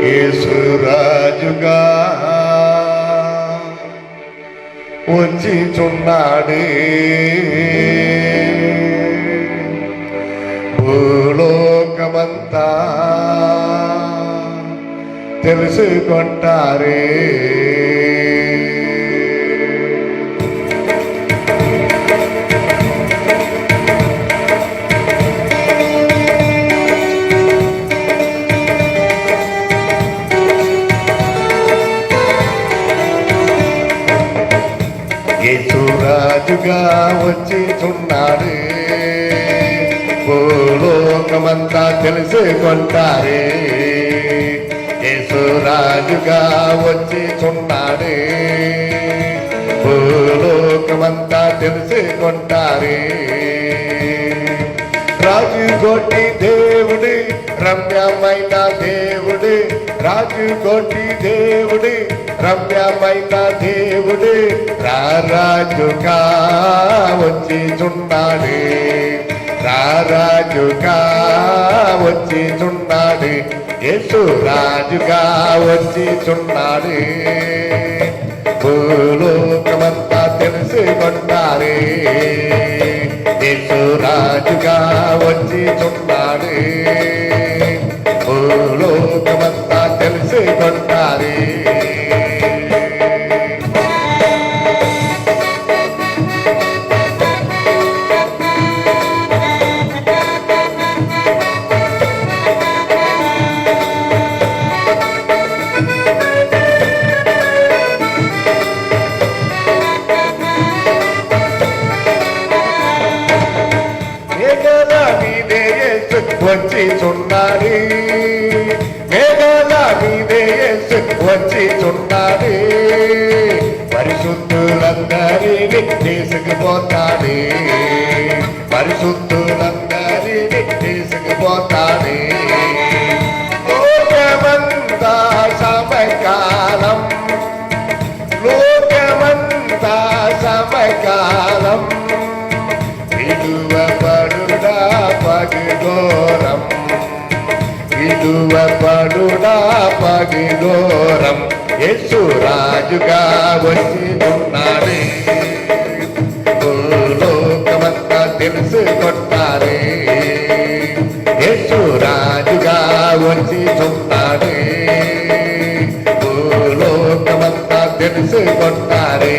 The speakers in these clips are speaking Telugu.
యేసురాజుగా వచ్చిచున్నాడే, భూలోకమంతా తెలుసుకుంటారే. యేసురాజుగా వచ్చిచున్నాడే, భూలోకమంతా తెలుసుకుంటారే. యేసురాజుగా వచ్చిచున్నాడే, భూలోకమంతా తెలుసుకుంటారే. రాజుకోటి దేవుడే, రమ్యమైన దేవుడే, రాజుకోటి దేవుడే, రమ్యమైన దేవుడే, రారాజుగా వచ్చిచున్నాడే, రారాజుగా వచ్చిచున్నాడే. యేసురాజుగా వచ్చిచున్నాడే, భూలోకమంతా తెలుసుకుంటారే. యేసురాజుగా వచ్చిచున్నాడే, భూలోకమంతా తెలుసుకుంటారే. వచ్చిచున్నాడే, మేఘాల మీదే యేసు వచ్చిచున్నాడే, పరిశుద్ధులందరినీ తీసుకుపోతాడే, పరిశుద్ధులందరినీ తీసుకుపోతాడే. లోకమంతా సమకాలం, లోకమంతా సమకాలం, విడువబడుడా పగిఘోరం, విడువబడుడా పగిఘోరం. యేసురాజుగా వచ్చిచున్నాడే, భూలోకమంతా తెలుసుకుంటారే. యేసురాజుగా వచ్చిచున్నాడే, భూలోకమంతా తెలుసుకుంటారే.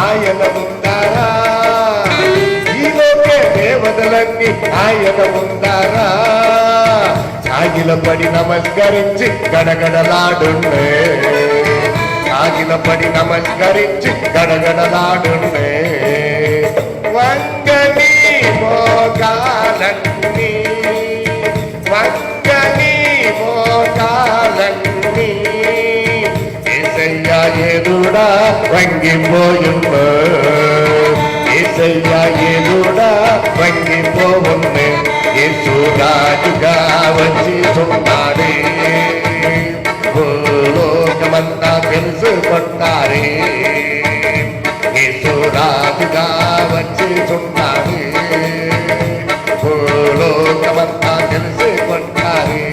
ఆయన ముందారా, ఈలోకే దేవతలన్నీ ఆయన ముందారా, సాగిలపడి నమస్కరించి గడగడలాడుండే, సాగిలపడి నమస్కరించి గడగడలాడుండే. వంగని మోకాలన్నీ, వంగని మోకాలన్నీ, యేసయ్యా ఎదుడా వంగిపోయుండు, యేసయ్యా ఎదుడా వంగిపోవుండు. యేసురాజుగా వచ్చిచున్నాడే, భూలోకమంతా తెలుసుకుంటారే. యేసురాజుగా వచ్చిచున్నాడే, భూలోకమంతా తెలుసుకుంటారే.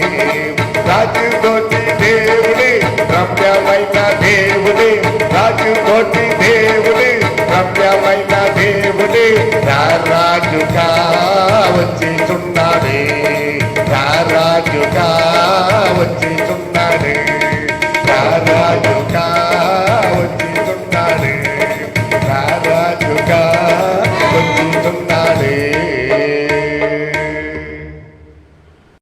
రాజుకోటి దేవుడే, రమ్యమైన దేవుడే, రాజుకోటి